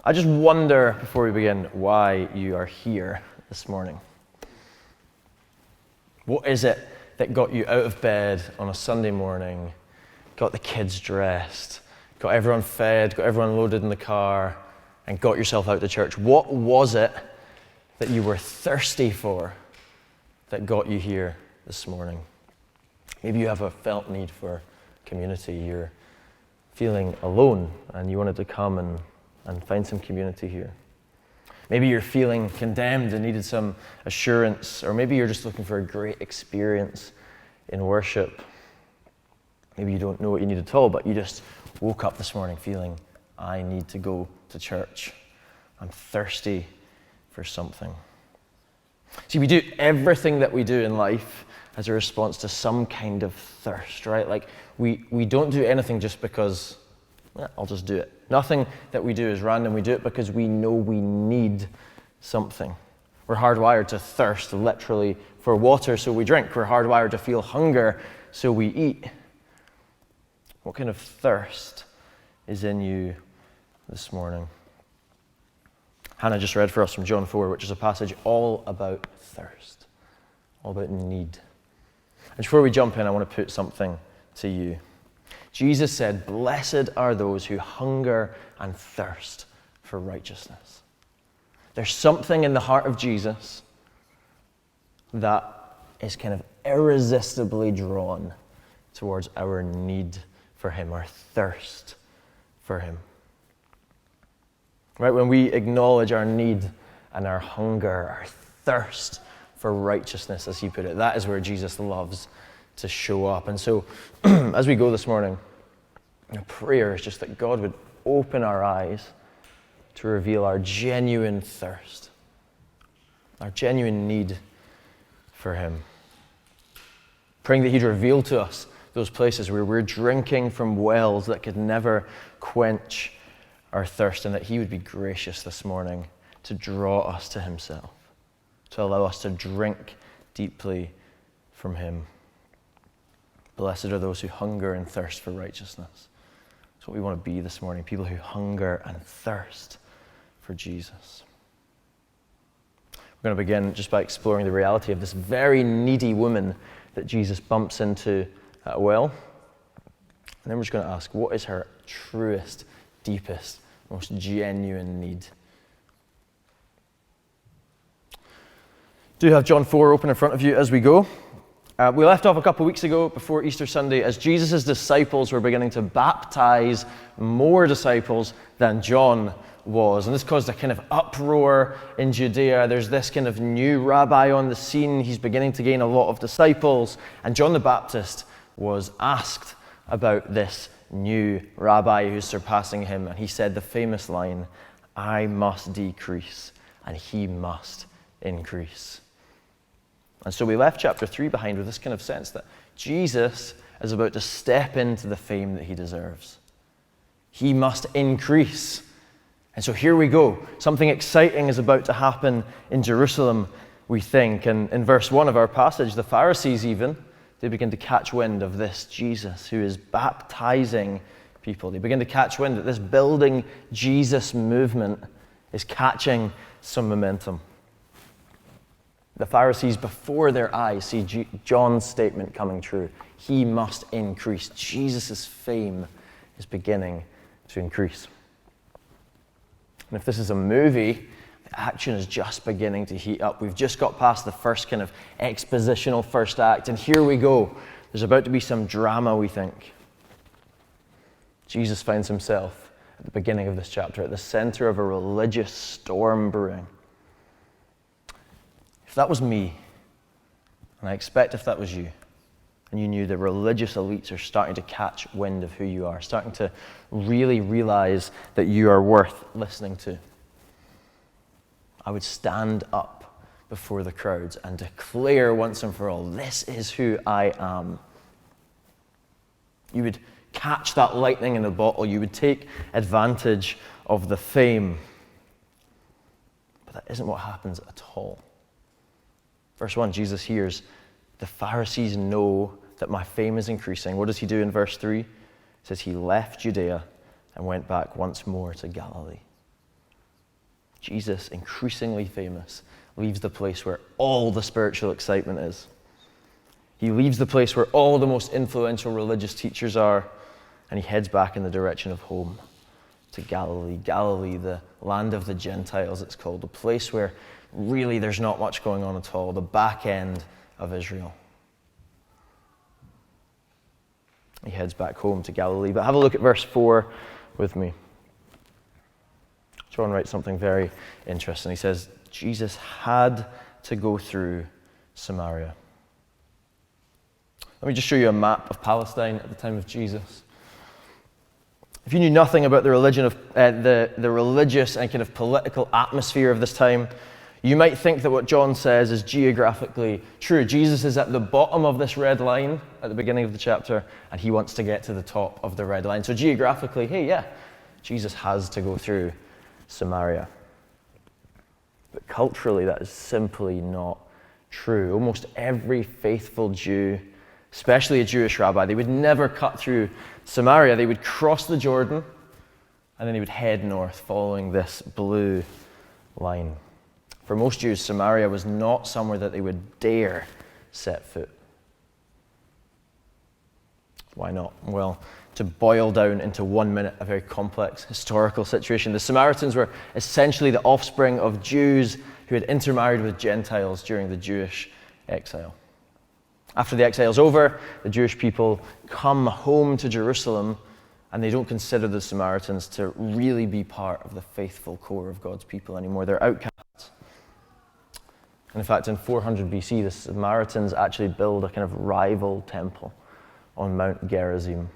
I just wonder, before we begin, why you are here this morning. What is it that got you out of bed on a Sunday morning, got the kids dressed, got everyone fed, got everyone loaded in the car, and got yourself out to church? What was it that you were thirsty for that got you here this morning? Maybe you have a felt need for community. You're feeling alone and you wanted to come and find some community here. Maybe you're feeling condemned and needed some assurance, or maybe you're just looking for a great experience in worship. Maybe you don't know what you need at all, but you just woke up this morning feeling, I need to go to church. I'm thirsty for something. See, we do everything that we do in life as a response to some kind of thirst, right? Like, we don't do anything just because, I'll just do it. Nothing that we do is random. We do it because we know we need something. We're hardwired to thirst, literally, for water, so we drink. We're hardwired to feel hunger, so we eat. What kind of thirst is in you this morning? Hannah just read for us from John 4, which is a passage all about thirst, all about need. And before we jump in, I want to put something to you. Jesus said, "Blessed are those who hunger and thirst for righteousness." There's something in the heart of Jesus that is kind of irresistibly drawn towards our need for him, our thirst for him. Right? When we acknowledge our need and our hunger, our thirst for righteousness, as he put it, that is where Jesus loves to show up. And so, as we go this morning, our prayer is just that God would open our eyes to reveal our genuine thirst, our genuine need for him. Praying that he'd reveal to us those places where we're drinking from wells that could never quench our thirst, and that he would be gracious this morning to draw us to himself, to allow us to drink deeply from him. Blessed are those who hunger and thirst for righteousness. That's what we want to be this morning, people who hunger and thirst for Jesus. We're going to begin just by exploring the reality of this very needy woman that Jesus bumps into at a well. And then we're just going to ask, what is her truest, deepest, most genuine need? Do have John 4 open in front of you as we go. We left off a couple of weeks ago before Easter Sunday as Jesus' disciples were beginning to baptize more disciples than John was. And this caused a kind of uproar in Judea. There's this kind of new rabbi on the scene. He's beginning to gain a lot of disciples. And John the Baptist was asked about this new rabbi who's surpassing him. And he said the famous line, "I must decrease and he must increase." And so we left chapter 3 behind with this kind of sense that Jesus is about to step into the fame that he deserves. He must increase. And so here we go. Something exciting is about to happen in Jerusalem, we think. And in verse 1 of our passage, the Pharisees they begin to catch wind of this Jesus who is baptizing people. They begin to catch wind that this building Jesus movement is catching some momentum. The Pharisees, before their eyes, see John's statement coming true. He must increase. Jesus' fame is beginning to increase. And if this is a movie, the action is just beginning to heat up. We've just got past the first kind of expositional first act, and here we go. There's about to be some drama, we think. Jesus finds himself at the beginning of this chapter at the center of a religious storm brewing. If that was me, and I expect if that was you, and you knew the religious elites are starting to catch wind of who you are, starting to really realize that you are worth listening to, I would stand up before the crowds and declare once and for all, this is who I am. You would catch that lightning in a bottle. You would take advantage of the fame. But that isn't what happens at all. Verse 1, Jesus hears, the Pharisees know that my fame is increasing. What does he do in verse 3? It says he left Judea and went back once more to Galilee. Jesus, increasingly famous, leaves the place where all the spiritual excitement is. He leaves the place where all the most influential religious teachers are, and he heads back in the direction of home, to Galilee. Galilee, the land of the Gentiles, it's called, a place where really there's not much going on at all, the back end of Israel. He heads back home to Galilee. But have a look at verse 4 with me. John writes something very interesting. He says, Jesus had to go through Samaria. Let me just show you a map of Palestine at the time of Jesus. If you knew nothing about the religion of the religious and kind of political atmosphere of this time, you might think that what John says is geographically true. Jesus is at the bottom of this red line at the beginning of the chapter, and he wants to get to the top of the red line. So geographically, hey, yeah, Jesus has to go through Samaria. But culturally, that is simply not true. Almost every faithful Jew, especially a Jewish rabbi, they would never cut through Samaria. They would cross the Jordan, and then they would head north following this blue line. For most Jews, Samaria was not somewhere that they would dare set foot. Why not? Well, to boil down into 1 minute a very complex historical situation, the Samaritans were essentially the offspring of Jews who had intermarried with Gentiles during the Jewish exile. After the exile's over, the Jewish people come home to Jerusalem, and they don't consider the Samaritans to really be part of the faithful core of God's people anymore. They're outcasts. And in fact, in 400 BC, the Samaritans actually build a kind of rival temple on Mount Gerizim.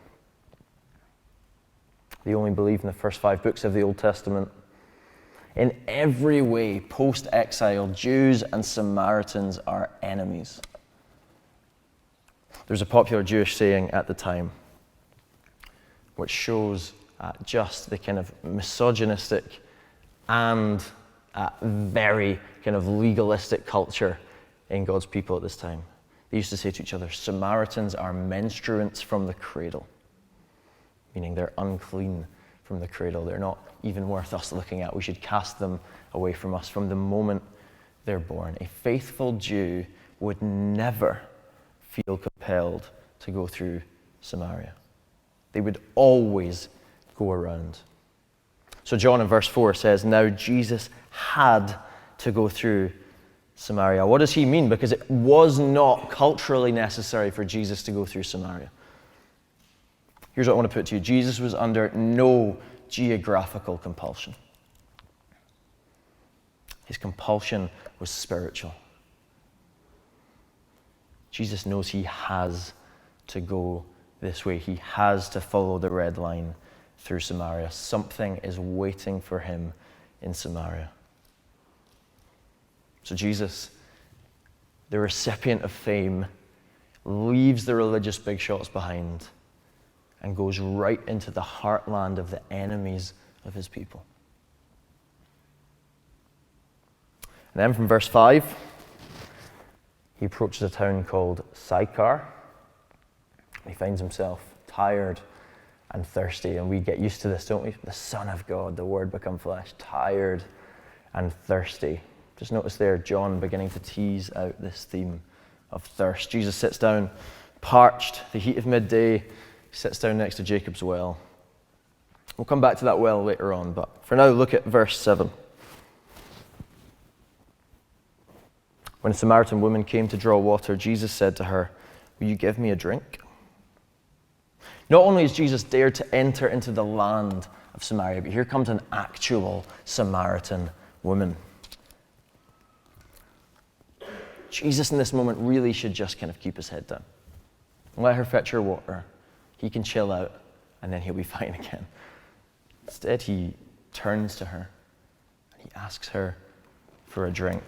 They only believe in the first 5 books of the Old Testament. In every way, post-exile, Jews and Samaritans are enemies. There's a popular Jewish saying at the time which shows just the kind of misogynistic and very kind of legalistic culture in God's people at this time. They used to say to each other, Samaritans are menstruants from the cradle, meaning they're unclean from the cradle. They're not even worth us looking at. We should cast them away from us from the moment they're born. A faithful Jew would never feel compelled to go through Samaria. They would always go around. So John in verse 4 says, now Jesus had to go through Samaria. What does he mean? Because it was not culturally necessary for Jesus to go through Samaria. Here's what I want to put to you. Jesus was under no geographical compulsion. His compulsion was spiritual. Jesus knows he has to go this way. He has to follow the red line through Samaria. Something is waiting for him in Samaria. So Jesus, the recipient of fame, leaves the religious big shots behind and goes right into the heartland of the enemies of his people. And then from verse 5, he approaches a town called Sychar. He finds himself tired and thirsty, and we get used to this, don't we? The Son of God, the Word become flesh, tired and thirsty. Just notice there, John beginning to tease out this theme of thirst. Jesus sits down, parched, the heat of midday, sits down next to Jacob's well. We'll come back to that well later on, but for now, look at verse 7. When a Samaritan woman came to draw water, Jesus said to her, will you give me a drink? Not only has Jesus dared to enter into the land of Samaria, but here comes an actual Samaritan woman. Jesus in this moment really should just kind of keep his head down. Let her fetch her water. He can chill out, and then he'll be fine again. Instead, he turns to her, and he asks her for a drink.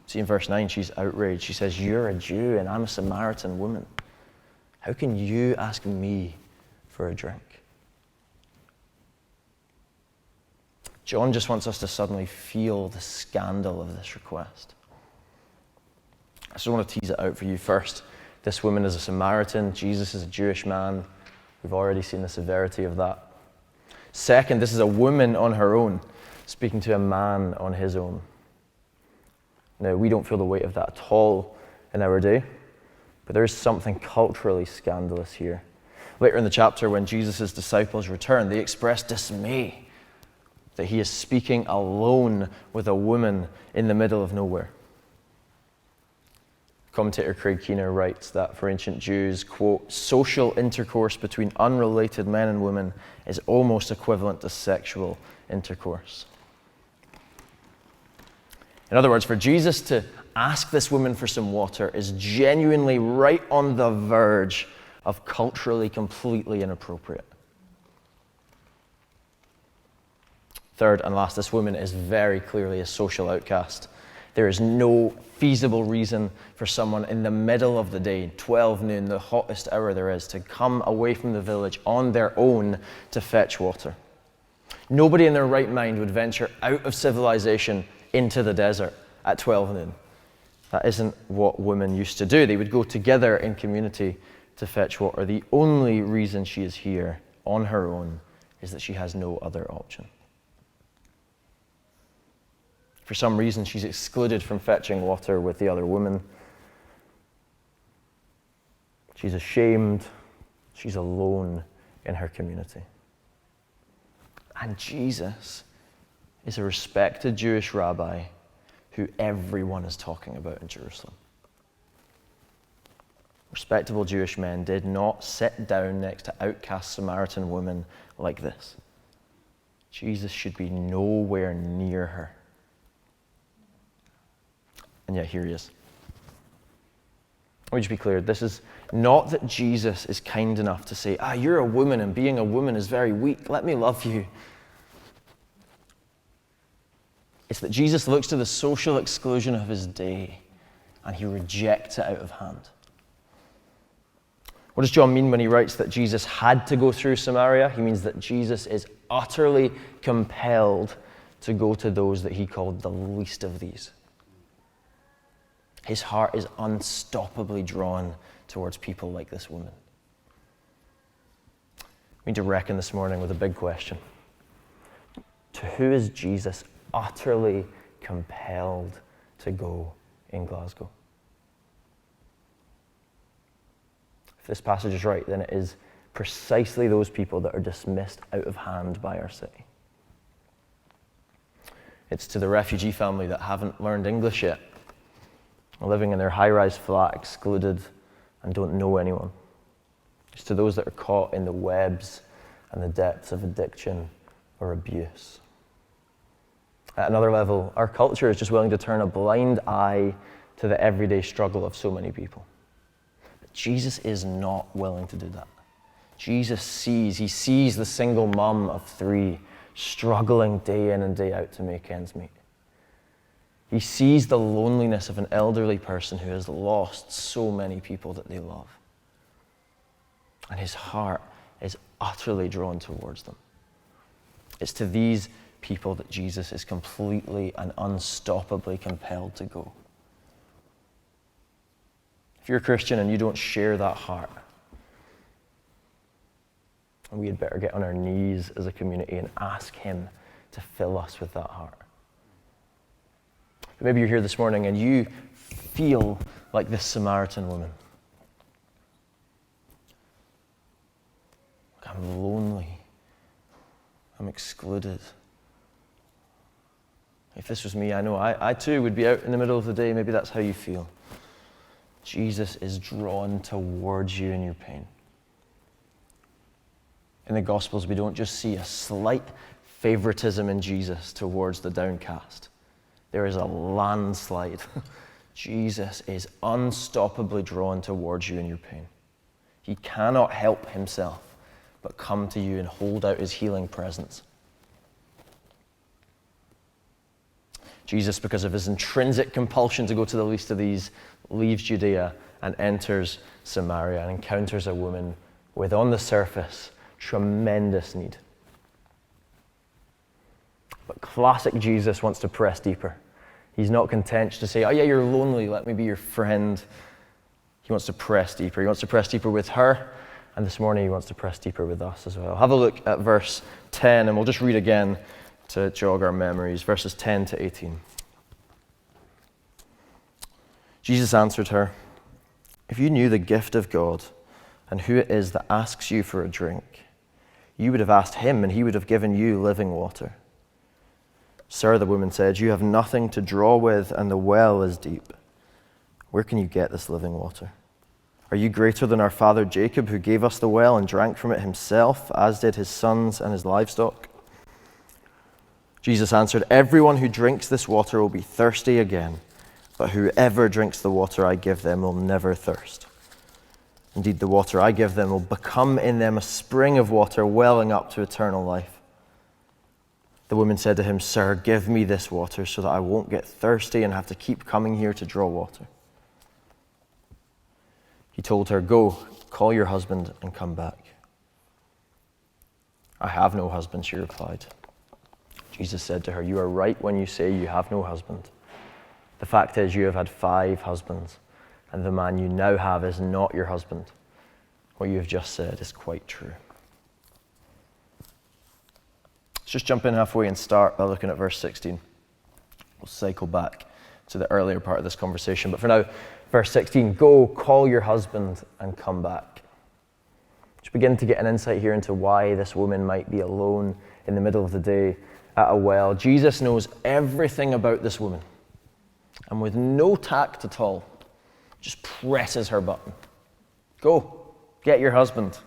See, in verse 9, she's outraged. She says, you're a Jew, and I'm a Samaritan woman. How can you ask me for a drink? John just wants us to suddenly feel the scandal of this request. I just want to tease it out for you first. This woman is a Samaritan. Jesus is a Jewish man. We've already seen the severity of that. Second, this is a woman on her own. speaking to a man on his own. Now, we don't feel the weight of that at all in our day, but there is something culturally scandalous here. Later in the chapter, when Jesus' disciples return, they express dismay that he is speaking alone with a woman in the middle of nowhere. Commentator Craig Keener writes that for ancient Jews, quote, social intercourse between unrelated men and women is almost equivalent to sexual intercourse. In other words, for Jesus to ask this woman for some water is genuinely right on the verge of culturally completely inappropriate. Third and last, this woman is very clearly a social outcast. There is no feasible reason for someone in the middle of the day, 12 noon, the hottest hour there is, to come away from the village on their own to fetch water. Nobody in their right mind would venture out of civilization into the desert at 12 noon. That isn't what women used to do. They would go together in community to fetch water. The only reason she is here on her own is that she has no other option. For some reason, she's excluded from fetching water with the other women. She's ashamed. She's alone in her community. And Jesus is a respected Jewish rabbi who everyone is talking about in Jerusalem. Respectable Jewish men did not sit down next to outcast Samaritan women like this. Jesus should be nowhere near her. And yet here he is. Let me just be clear, this is not that Jesus is kind enough to say, you're a woman and being a woman is very weak, let me love you. It's that Jesus looks to the social exclusion of his day and he rejects it out of hand. What does John mean when he writes that Jesus had to go through Samaria? He means that Jesus is utterly compelled to go to those that he called the least of these. His heart is unstoppably drawn towards people like this woman. We need to reckon this morning with a big question. To who is Jesus utterly compelled to go in Glasgow? If this passage is right, then it is precisely those people that are dismissed out of hand by our city. It's to the refugee family that haven't learned English yet, living in their high-rise flat, excluded, and don't know anyone. It's to those that are caught in the webs and the depths of addiction or abuse. At another level, our culture is just willing to turn a blind eye to the everyday struggle of so many people. But Jesus is not willing to do that. Jesus sees the single mum of 3 struggling day in and day out to make ends meet. He sees the loneliness of an elderly person who has lost so many people that they love. And his heart is utterly drawn towards them. It's to these people that Jesus is completely and unstoppably compelled to go. If you're a Christian and you don't share that heart, we had better get on our knees as a community and ask him to fill us with that heart. Maybe you're here this morning and you feel like this Samaritan woman. I'm lonely. I'm excluded. If this was me, I know I too would be out in the middle of the day. Maybe that's how you feel. Jesus is drawn towards you in your pain. In the Gospels, we don't just see a slight favoritism in Jesus towards the downcast. There is a landslide. Jesus is unstoppably drawn towards you in your pain. He cannot help himself but come to you and hold out his healing presence. Jesus, because of his intrinsic compulsion to go to the least of these, leaves Judea and enters Samaria and encounters a woman with, on the surface, tremendous need. But classic Jesus wants to press deeper. He's not content to say, yeah, you're lonely, let me be your friend. He wants to press deeper. He wants to press deeper with her, and this morning he wants to press deeper with us as well. Have a look at verse 10, and we'll just read again to jog our memories, verses 10 to 18. Jesus answered her, "If you knew the gift of God and who it is that asks you for a drink, you would have asked him and he would have given you living water." "Sir," the woman said, "you have nothing to draw with and the well is deep. Where can you get this living water? Are you greater than our father Jacob, who gave us the well and drank from it himself, as did his sons and his livestock?" Jesus answered, "Everyone who drinks this water will be thirsty again, but whoever drinks the water I give them will never thirst. Indeed, the water I give them will become in them a spring of water welling up to eternal life." The woman said to him, "Sir, give me this water so that I won't get thirsty and have to keep coming here to draw water." He told her, "Go, call your husband and come back." "I have no husband," she replied. Jesus said to her, "You are right when you say you have no husband. The fact is, you have had 5 husbands, and the man you now have is not your husband. What you have just said is quite true." Let's just jump in halfway and start by looking at verse 16. We'll cycle back to the earlier part of this conversation. But for now, verse 16, "Go, call your husband and come back." Just begin to get an insight here into why this woman might be alone in the middle of the day at a well. Jesus knows everything about this woman, and with no tact at all, just presses her button. "Go, get your husband."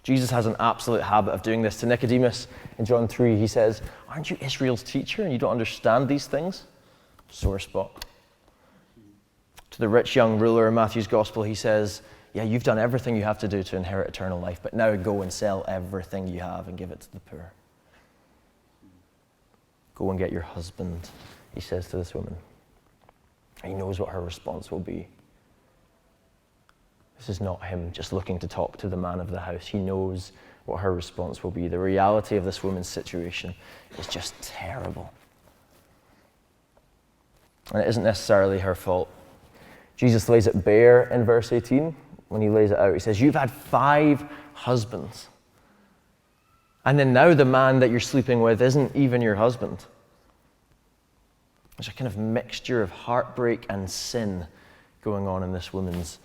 Jesus has an absolute habit of doing this. To Nicodemus in John 3, he says, "Aren't you Israel's teacher and you don't understand these things?" Sore spot. To the rich young ruler in Matthew's gospel, he says, "Yeah, you've done everything you have to do to inherit eternal life, but now go and sell everything you have and give it to the poor." "Go and get your husband," he says to this woman. He knows what her response will be. This is not him just looking to talk to the man of the house. He knows what her response will be. The reality of this woman's situation is just terrible. And it isn't necessarily her fault. Jesus lays it bare in verse 18 when he lays it out. He says, "You've had 5 husbands. And then now the man that you're sleeping with isn't even your husband." There's a kind of mixture of heartbreak and sin going on in this woman's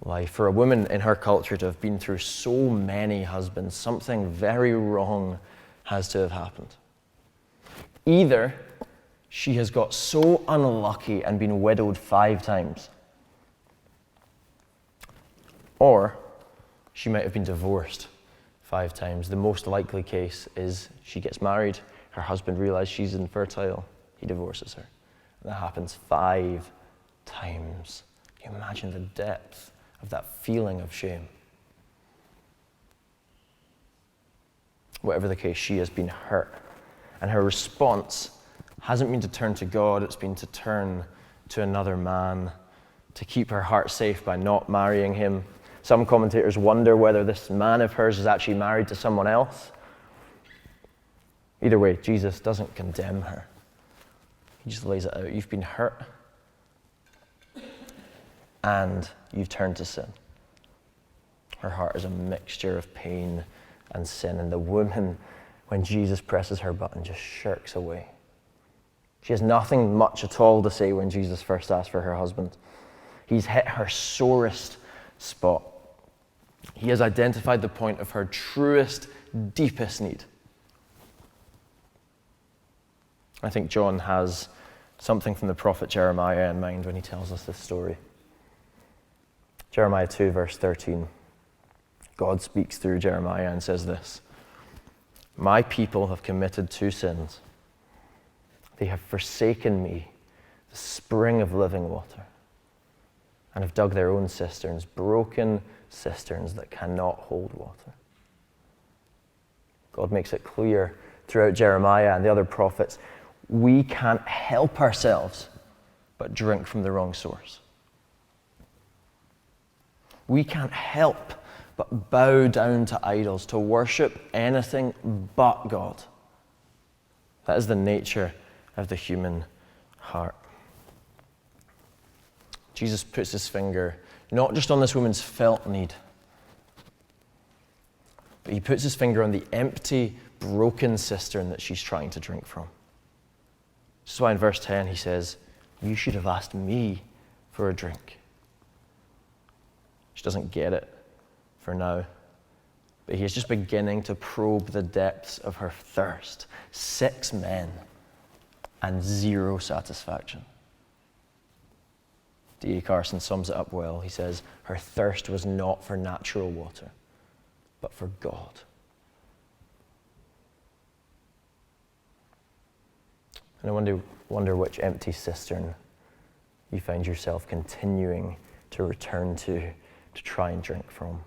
life. For a woman in her culture to have been through so many husbands, something very wrong has to have happened. Either she has got so unlucky and been widowed 5 times, or she might have been divorced 5 times. The most likely case is she gets married, her husband realizes she's infertile, he divorces her. And that happens 5 times. Can you imagine the depth of that feeling of shame? Whatever the case, she has been hurt. And her response hasn't been to turn to God, it's been to turn to another man, to keep her heart safe by not marrying him. Some commentators wonder whether this man of hers is actually married to someone else. Either way, Jesus doesn't condemn her. He just lays it out. You've been hurt, and you've turned to sin. Her heart is a mixture of pain and sin, and the woman, when Jesus presses her button, just shirks away. She has nothing much at all to say when Jesus first asks for her husband. He's hit her sorest spot. He has identified the point of her truest, deepest need. I think John has something from the prophet Jeremiah in mind when he tells us this story. Jeremiah 2, verse 13. God speaks through Jeremiah and says this: "My people have committed 2 sins. They have forsaken me, the spring of living water, and have dug their own cisterns, broken cisterns that cannot hold water." God makes it clear throughout Jeremiah and the other prophets, we can't help ourselves but drink from the wrong source. We can't help but bow down to idols, to worship anything but God. That is the nature of the human heart. Jesus puts his finger not just on this woman's felt need, but he puts his finger on the empty broken cistern that she's trying to drink from. This is why in verse 10 he says, "You should have asked me for a drink." She doesn't get it for now, but he is just beginning to probe the depths of her thirst. 6 men and 0 satisfaction. D.A. Carson sums it up well. He says, her thirst was not for natural water, but for God. And I wonder which empty cistern you find yourself continuing to return to try and drink from.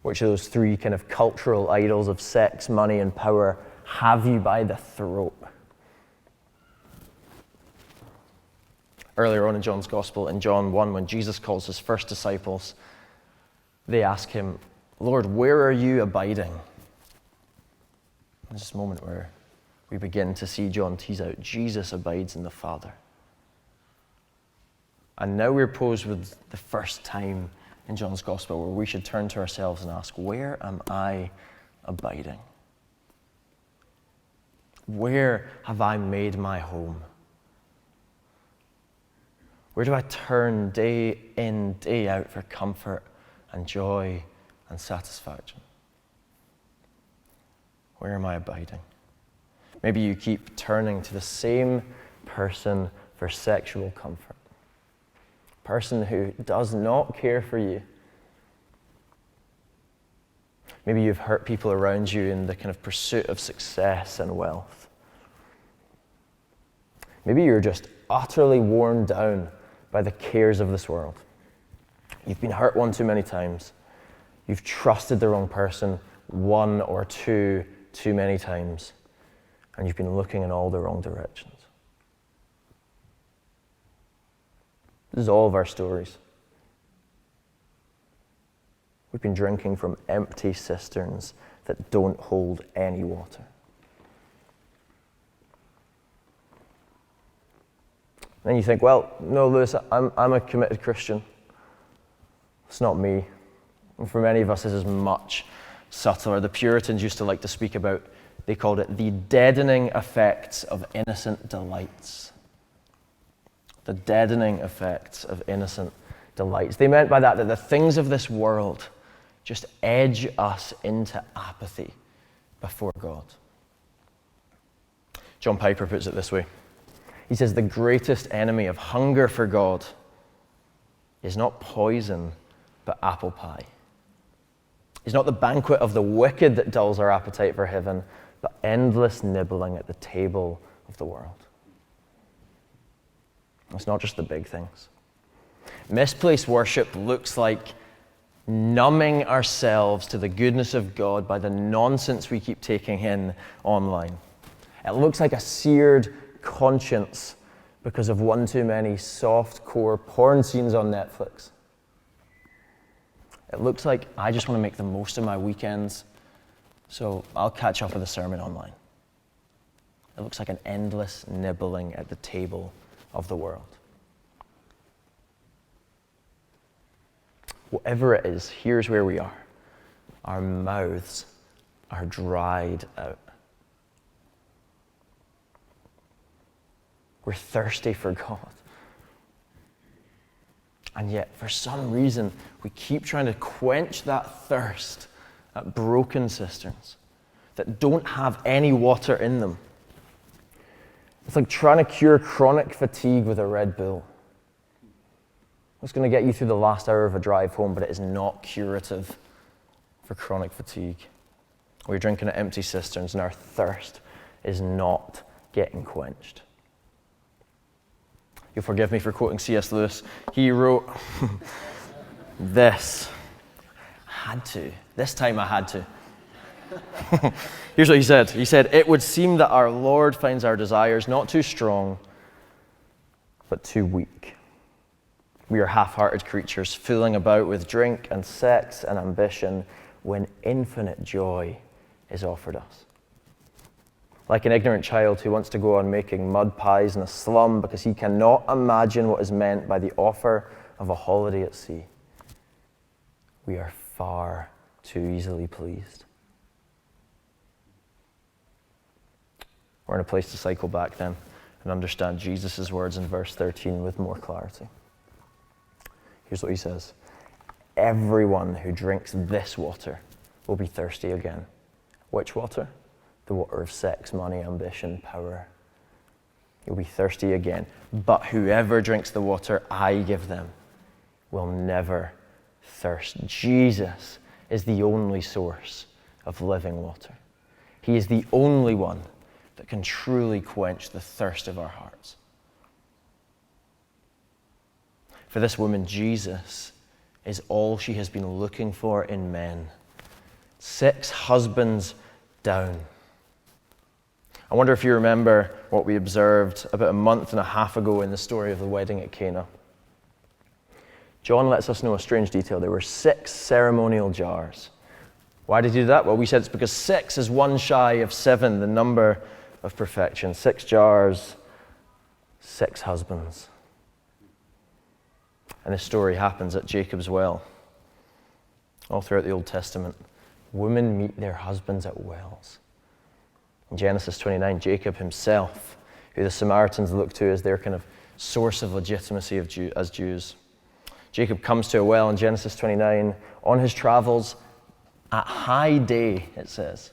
Which of those 3 kind of cultural idols of sex, money, and power have you by the throat? Earlier on in John's Gospel, in John 1, when Jesus calls his first disciples, they ask him, "Lord, where are you abiding?" There's this moment where we begin to see John tease out, Jesus abides in the Father. And now we're posed with the first time in John's Gospel where we should turn to ourselves and ask, where am I abiding? Where have I made my home? Where do I turn day in, day out for comfort and joy and satisfaction? Where am I abiding? Maybe you keep turning to the same person for sexual comfort. Person who does not care for you. Maybe you've hurt people around you in the kind of pursuit of success and wealth. Maybe you're just utterly worn down by the cares of this world. You've been hurt one too many times. You've trusted the wrong person 1 or 2 too many times. And you've been looking in all the wrong directions. This is all of our stories. We've been drinking from empty cisterns that don't hold any water. And you think, well, no, Lewis, I'm a committed Christian. It's not me. And for many of us, this is much subtler. The Puritans used to like to speak about, they called it the deadening effects of innocent delights. The deadening effects of innocent delights. They meant by that the things of this world just edge us into apathy before God. John Piper puts it this way. He says, the greatest enemy of hunger for God is not poison, but apple pie. It's not the banquet of the wicked that dulls our appetite for heaven, but endless nibbling at the table of the world. It's not just the big things. Misplaced worship looks like numbing ourselves to the goodness of God by the nonsense we keep taking in online. It looks like a seared conscience because of one too many soft-core porn scenes on Netflix. It looks like I just want to make the most of my weekends, so I'll catch up with a sermon online. It looks like an endless nibbling at the table of the world. Whatever it is, here's where we are. Our mouths are dried out. We're thirsty for God. And yet, for some reason, we keep trying to quench that thirst at broken cisterns that don't have any water in them. It's like trying to cure chronic fatigue with a Red Bull. It's going to get you through the last hour of a drive home, but it is not curative for chronic fatigue. We're drinking at empty cisterns, and our thirst is not getting quenched. You'll forgive me for quoting C.S. Lewis. He wrote this. This time I had to. Here's what he said. He said, "It would seem that our Lord finds our desires not too strong, but too weak. We are half-hearted creatures, fooling about with drink and sex and ambition when infinite joy is offered us. Like an ignorant child who wants to go on making mud pies in a slum because he cannot imagine what is meant by the offer of a holiday at sea. We are far too easily pleased. We're in a place to cycle back then and understand Jesus' words in verse 13 with more clarity. Here's what he says. Everyone who drinks this water will be thirsty again. Which water? The water of sex, money, ambition, power. You'll be thirsty again. But whoever drinks the water I give them will never thirst. Jesus is the only source of living water. He is the only one that can truly quench the thirst of our hearts. For this woman, Jesus is all she has been looking for in men. 6 husbands down. I wonder if you remember what we observed about a month and a half ago in the story of the wedding at Cana. John lets us know a strange detail. There were 6 ceremonial jars. Why did he do that? Well, we said it's because 6 is one shy of 7, the number of perfection. 6 jars, 6 husbands. And this story happens at Jacob's well. All throughout the Old Testament, women meet their husbands at wells. In Genesis 29, Jacob himself, who the Samaritans look to as their kind of source of legitimacy as Jews. Jacob comes to a well in Genesis 29 on his travels at high day, it says.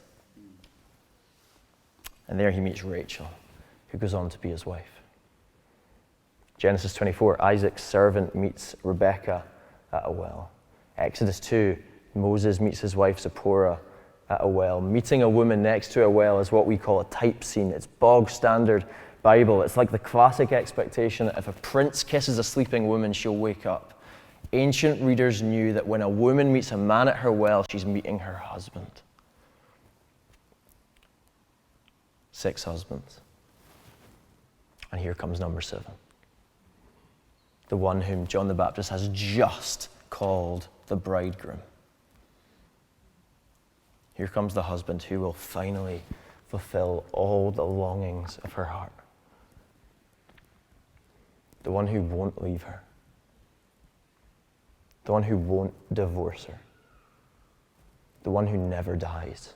And there he meets Rachel, who goes on to be his wife. Genesis 24, Isaac's servant meets Rebekah at a well. Exodus 2, Moses meets his wife Zipporah at a well. Meeting a woman next to a well is what we call a type scene. It's bog standard Bible. It's like the classic expectation that if a prince kisses a sleeping woman, she'll wake up. Ancient readers knew that when a woman meets a man at her well, she's meeting her husband. 6 husbands. And here comes number 7. The one whom John the Baptist has just called the bridegroom. Here comes the husband who will finally fulfill all the longings of her heart. The one who won't leave her. The one who won't divorce her. The one who never dies.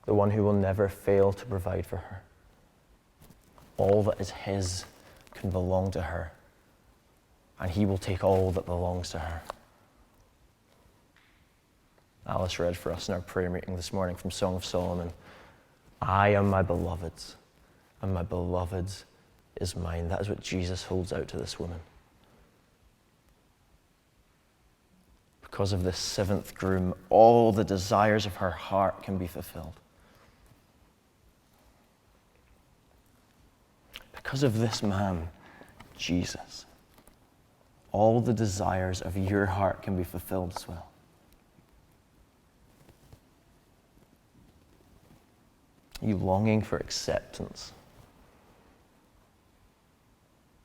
The one who will never fail to provide for her. All that is his can belong to her, and he will take all that belongs to her. Alice read for us in our prayer meeting this morning from Song of Solomon. I am my beloved's, and my beloved's is mine. That is what Jesus holds out to this woman. Because of this 7th groom, all the desires of her heart can be fulfilled. Because of this man, Jesus, all the desires of your heart can be fulfilled as well. Are you longing for acceptance?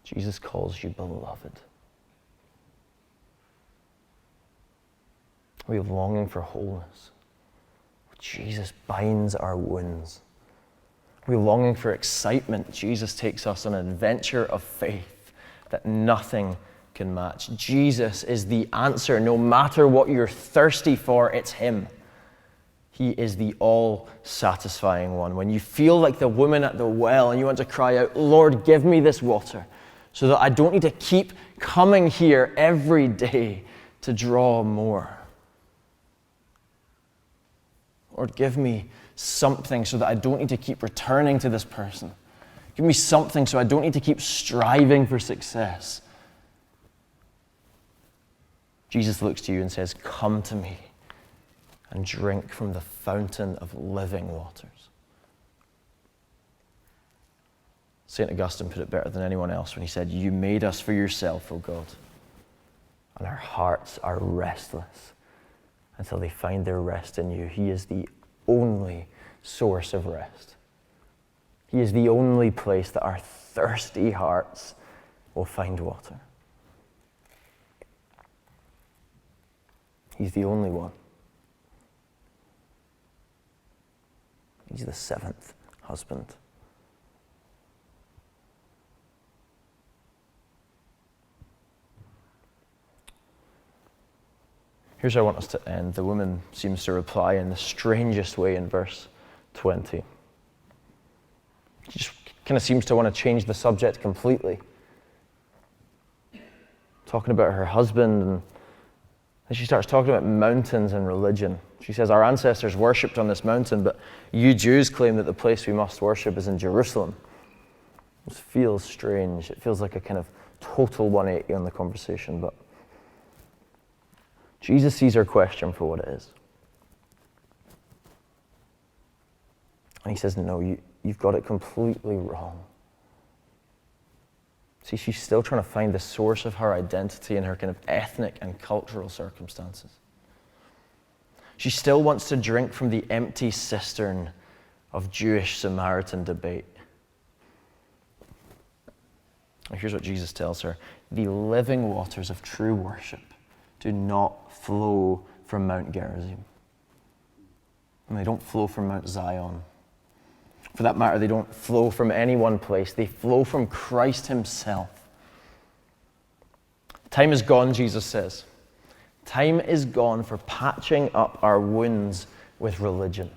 Jesus calls you beloved. Are you longing for wholeness? Jesus binds our wounds. We're longing for excitement. Jesus takes us on an adventure of faith that nothing can match. Jesus is the answer. No matter what you're thirsty for, it's him. He is the all-satisfying one. When you feel like the woman at the well and you want to cry out, Lord, give me this water so that I don't need to keep coming here every day to draw more. Lord, give me something so that I don't need to keep returning to this person. Give me something so I don't need to keep striving for success. Jesus looks to you and says, come to me and drink from the fountain of living waters. St. Augustine put it better than anyone else when he said, you made us for yourself, O God, and our hearts are restless until they find their rest in you. He is the only source of rest. He is the only place that our thirsty hearts will find water. He's the only one. He's the 7th husband. Here's how I want us to end. The woman seems to reply in the strangest way in verse 20. She just kind of seems to want to change the subject completely. Talking about her husband, and then she starts talking about mountains and religion. She says, our ancestors worshipped on this mountain, but you Jews claim that the place we must worship is in Jerusalem. This feels strange. It feels like a kind of total 180 on the conversation, but Jesus sees her question for what it is. And he says, no, you've got it completely wrong. See, she's still trying to find the source of her identity in her kind of ethnic and cultural circumstances. She still wants to drink from the empty cistern of Jewish-Samaritan debate. And here's what Jesus tells her. The living waters of true worship do not flow from Mount Gerizim. And they don't flow from Mount Zion. For that matter, they don't flow from any one place. They flow from Christ himself. Time is gone, Jesus says. Time is gone for patching up our wounds with religion.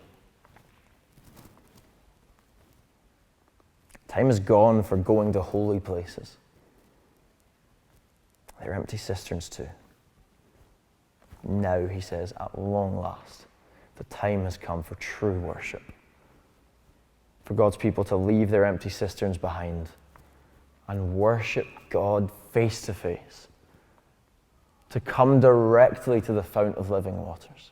Time is gone for going to holy places. They're empty cisterns too. Now, he says, at long last, the time has come for true worship. For God's people to leave their empty cisterns behind and worship God face to face. To come directly to the fount of living waters.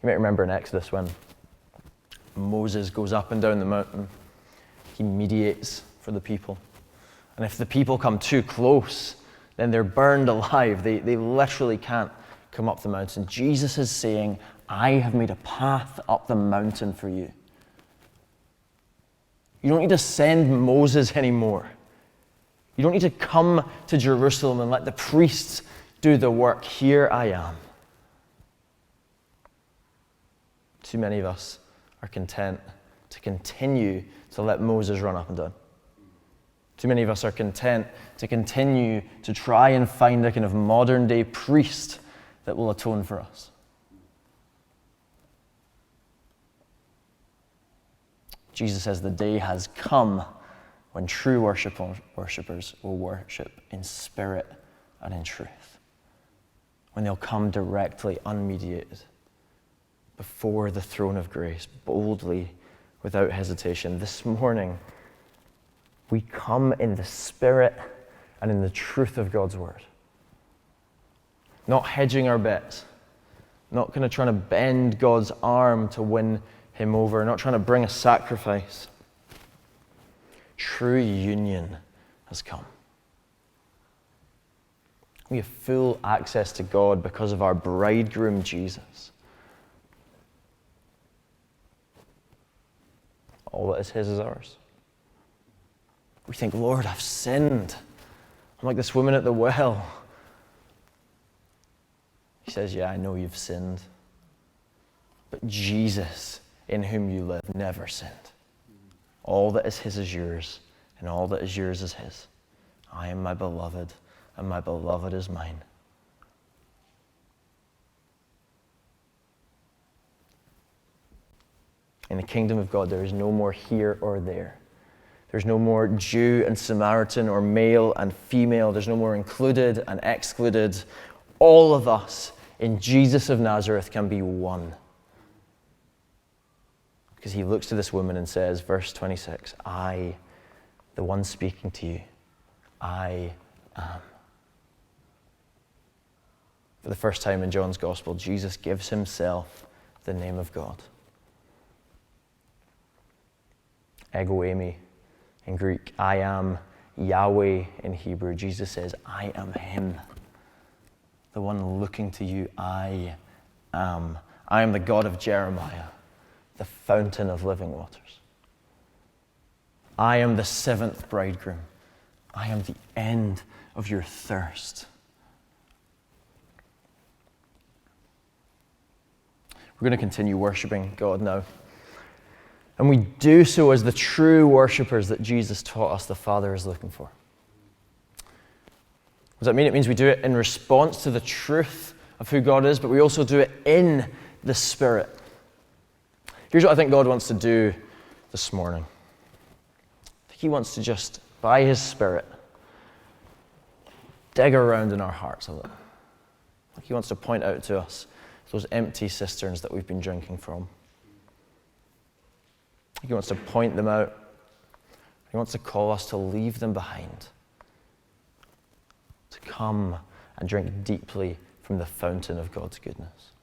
You might remember in Exodus when Moses goes up and down the mountain. He mediates for the people. And if the people come too close, then they're burned alive. They literally can't come up the mountain. Jesus is saying, I have made a path up the mountain for you. You don't need to send Moses anymore. You don't need to come to Jerusalem and let the priests do the work. Here I am. Too many of us are content to continue to let Moses run up and down. Too many of us are content to continue to try and find a kind of modern day priest that will atone for us. Jesus says the day has come when true worshippers will worship in spirit and in truth. When they'll come directly, unmediated, before the throne of grace, boldly, without hesitation. This morning, we come in the spirit and in the truth of God's word. Not hedging our bets, not kind of trying to bend God's arm to win him over, not trying to bring a sacrifice. True union has come. We have full access to God because of our bridegroom, Jesus. All that is his is ours. We think, Lord, I've sinned. I'm like this woman at the well. He says, yeah, I know you've sinned. But Jesus, in whom you live, never sinned. All that is his is yours, and all that is yours is his. I am my beloved, and my beloved is mine. In the kingdom of God, there is no more here or there. There's no more Jew and Samaritan or male and female. There's no more included and excluded. All of us in Jesus of Nazareth can be one. Because he looks to this woman and says, verse 26, I, the one speaking to you, I am. For the first time in John's Gospel, Jesus gives himself the name of God. Ego eimi in Greek, I am Yahweh in Hebrew. Jesus says, I am him. The one looking to you, I am. I am the God of Jeremiah, the fountain of living waters. I am the seventh bridegroom. I am the end of your thirst. We're going to continue worshiping God now. And we do so as the true worshippers that Jesus taught us the Father is looking for. does that mean? It means we do it in response to the truth of who God is, but we also do it in the Spirit. Here's what I think God wants to do this morning. I think he wants to just, by his Spirit, dig around in our hearts a little. He wants to point out to us those empty cisterns that we've been drinking from. He wants to point them out. He wants to call us to leave them behind, to come and drink deeply from the fountain of God's goodness.